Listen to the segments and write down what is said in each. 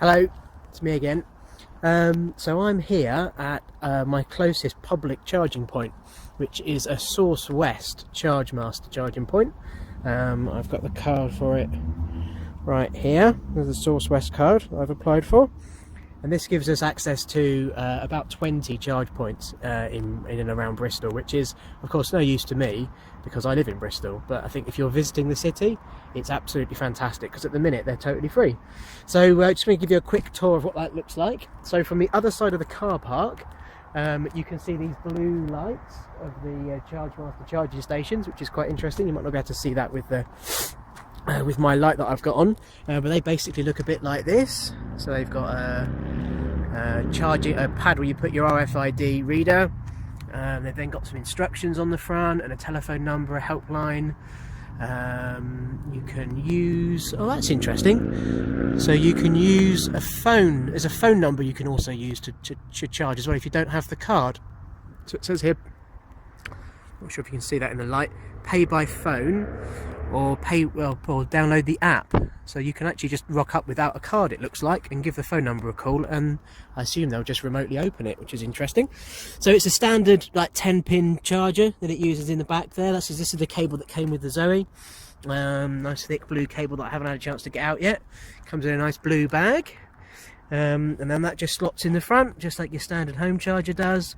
Hello, it's me again. So I'm here at my closest public charging point, which is a Source West ChargeMaster charging point. I've got the card for it right here. There's the Source West card I've applied for, and this gives us access to about 20 charge points in and around Bristol, which is of course no use to me because I live in Bristol, but I think if you're visiting the city it's absolutely fantastic because at the minute they're totally free. So just going to give you a quick tour of what that looks like. So from the other side of the car park you can see these blue lights of the ChargeMaster charging stations, which is quite interesting. You might not be able to see that with the with my light that I've got on, but they basically look a bit like this. So they've got a pad where you put your RFID reader. They've then got some instructions on the front and a telephone number, a helpline. You can use, oh that's interesting, so you can use a phone, there's a phone number you can also use to charge as well if you don't have the card. So it says here, not sure if you can see that in the light, pay by phone or download the app. So you can actually just rock up without a card, it looks like, and give the phone number a call, and I assume they'll just remotely open it, which is interesting. So it's a standard like 10-pin charger that it uses in the back there. This is the cable that came with the Zoe. Nice thick blue cable that I haven't had a chance to get out yet. Comes in a nice blue bag, and then that just slots in the front just like your standard home charger does.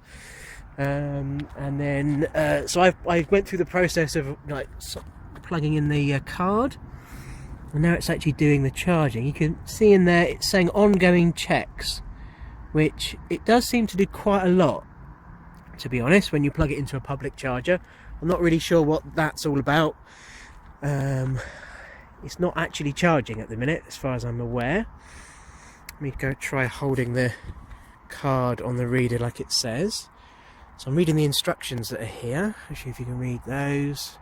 And then so I went through the process of like plugging in the card, and now it's actually doing the charging. You can see in there it's saying ongoing checks, which it does seem to do quite a lot, to be honest, when you plug it into a public charger. I'm not really sure what that's all about. It's not actually charging at the minute as far as I'm aware. Let me go try holding the card on the reader like it says. So I'm reading the instructions that are here. I'll show you if you can read those.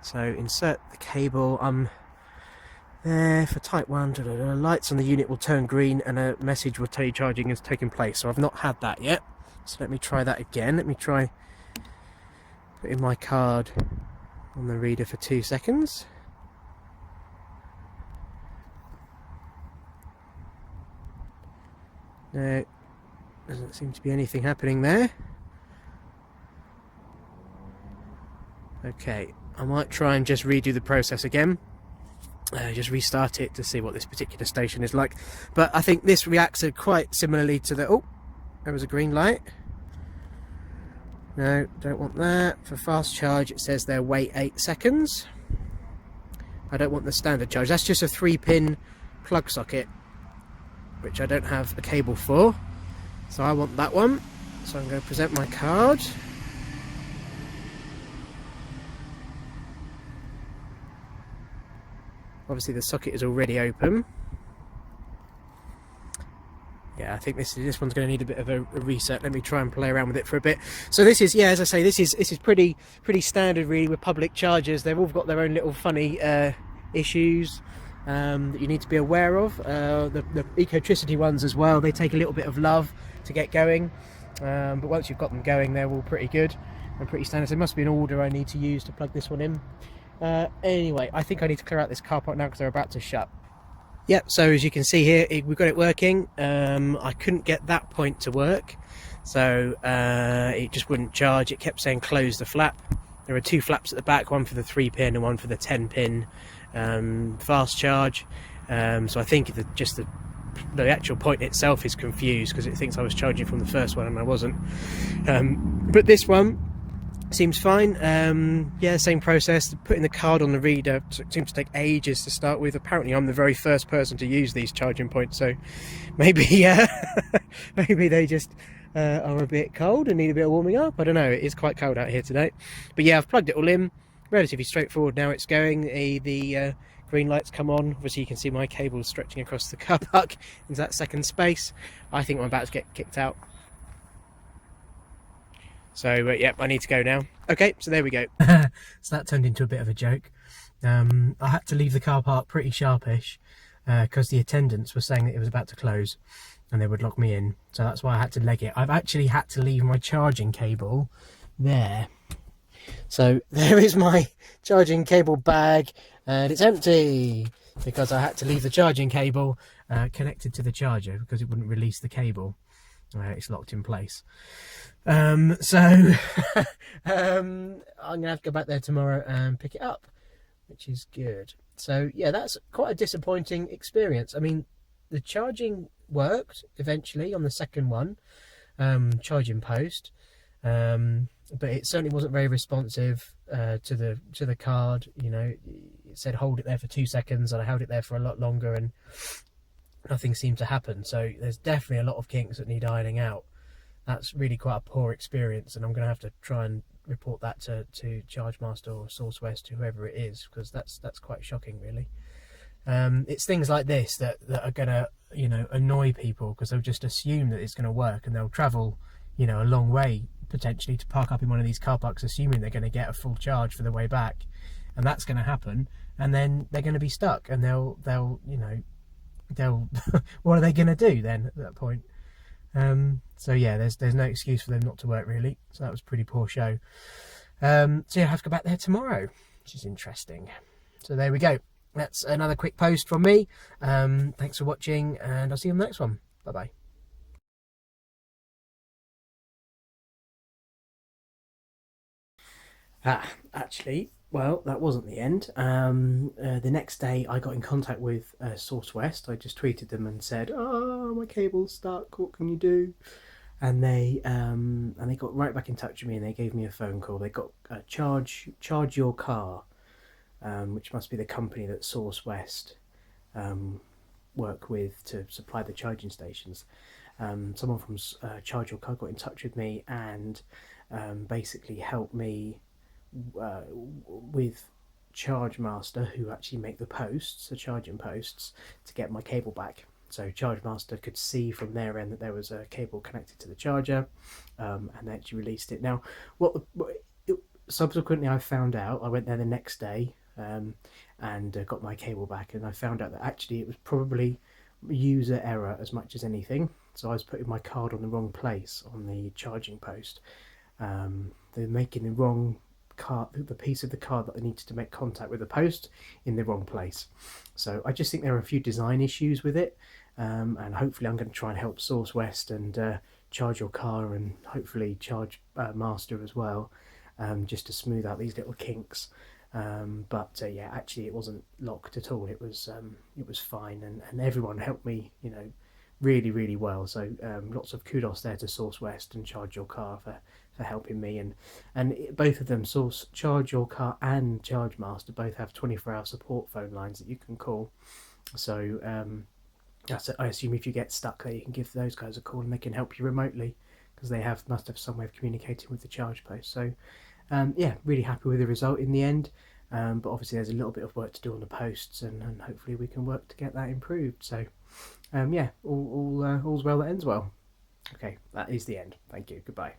So insert the cable. I'm there for type 1. Lights on the unit will turn green and a message will tell you charging is taking place. So I've not had that yet. So let me try that again. Let me try putting my card on the reader for 2 seconds. No, doesn't seem to be anything happening there. Okay, I might try and just redo the process again. Just restart it to see what this particular station is like. But I think this reacts quite similarly to the... Oh, there was a green light. No, don't want that. For fast charge it says there wait 8 seconds. I don't want the standard charge. That's just a 3-pin plug socket, which I don't have a cable for. So I want that one. So I'm going to present my card. Obviously the socket is already open. Yeah, I think this one's going to need a bit of a reset. Let me try and play around with it for a bit. So this is, yeah, as I say, this is pretty standard really with public chargers. They've all got their own little funny issues that you need to be aware of. The Ecotricity ones as well, they take a little bit of love to get going, but once you've got them going they're all pretty good and pretty standard. So there must be an order I need to use to plug this one in. Anyway, I think I need to clear out this car park now because they're about to shut. Yep, so as you can see here, we've got it working. I couldn't get that point to work, so it just wouldn't charge. It kept saying close the flap. There are 2 flaps at the back, one for the 3-pin and one for the 10-pin fast charge. So I think the actual point itself is confused because it thinks I was charging from the first one and I wasn't. But this one seems fine. Yeah, same process. Putting the card on the reader seems to take ages to start with. Apparently I'm the very first person to use these charging points, so maybe maybe they just are a bit cold and need a bit of warming up. I don't know, it is quite cold out here today. But yeah, I've plugged it all in, relatively straightforward. Now it's going. The green lights come on. Obviously you can see my cable stretching across the car park into that second space. I think I'm about to get kicked out. So yep, I need to go now. Okay, so there we go. So that turned into a bit of a joke. I had to leave the car park pretty sharpish because the attendants were saying that it was about to close and they would lock me in. So that's why I had to leg it. I've actually had to leave my charging cable there So there is my charging cable bag, and it's empty because I had to leave the charging cable connected to the charger because it wouldn't release the cable. It's locked in place. So I'm gonna have to go back there tomorrow and pick it up, which is good. So yeah, that's quite a disappointing experience. I mean, the charging worked eventually on the second one, charging post, but it certainly wasn't very responsive to the card. You know, it said hold it there for 2 seconds, and I held it there for a lot longer, and nothing seemed to happen. So there's definitely a lot of kinks that need ironing out. That's really quite a poor experience, and I'm going to have to try and report that to Chargemaster or SourceWest, whoever it is, because that's quite shocking, really. It's things like this that are going to, you know, annoy people, because they'll just assume that it's going to work, and they'll travel, you know, a long way potentially to park up in one of these car parks, assuming they're going to get a full charge for the way back, and that's going to happen, and then they're going to be stuck, and they'll you know, they'll what are they going to do then at that point? So yeah, there's no excuse for them not to work, really. So that was a pretty poor show. So yeah, I have to go back there tomorrow, which is interesting. So there we go. That's another quick post from me. Thanks for watching, and I'll see you on the next one. Bye bye. Actually, well, that wasn't the end. The next day I got in contact with SourceWest. I just tweeted them and said, "Oh, my cable's stuck. What can you do?" And they got right back in touch with me, and they gave me a phone call. They got charge your car, which must be the company that SourceWest work with to supply the charging stations. Someone from Charge Your Car got in touch with me and basically helped me with Chargemaster, who actually make the posts, the charging posts, to get my cable back. So Chargemaster could see from their end that there was a cable connected to the charger, and they actually released it. Now, subsequently I found out, I went there the next day and got my cable back, and I found out that actually it was probably user error as much as anything. So I was putting my card on the wrong place on the charging post. They're making the wrong card, the piece of the card that I needed to make contact with the post, in the wrong place. So I just think there are a few design issues with it, and hopefully I'm going to try and help SourceWest and Charge Your Car, and hopefully Chargemaster as well, just to smooth out these little kinks. But yeah, actually it wasn't locked at all. It was fine, and everyone helped me, you know, really well. So lots of kudos there to SourceWest and Charge Your Car for helping me, and both of them, Charge Your Car and Chargemaster, both have 24-hour support phone lines that you can call. So I assume if you get stuck there, you can give those guys a call and they can help you remotely, because they must have some way of communicating with the charge post. So yeah, really happy with the result in the end. But obviously there's a little bit of work to do on the posts, and hopefully we can work to get that improved. So yeah, all's well that ends well. Okay, that is the end. Thank you. Goodbye.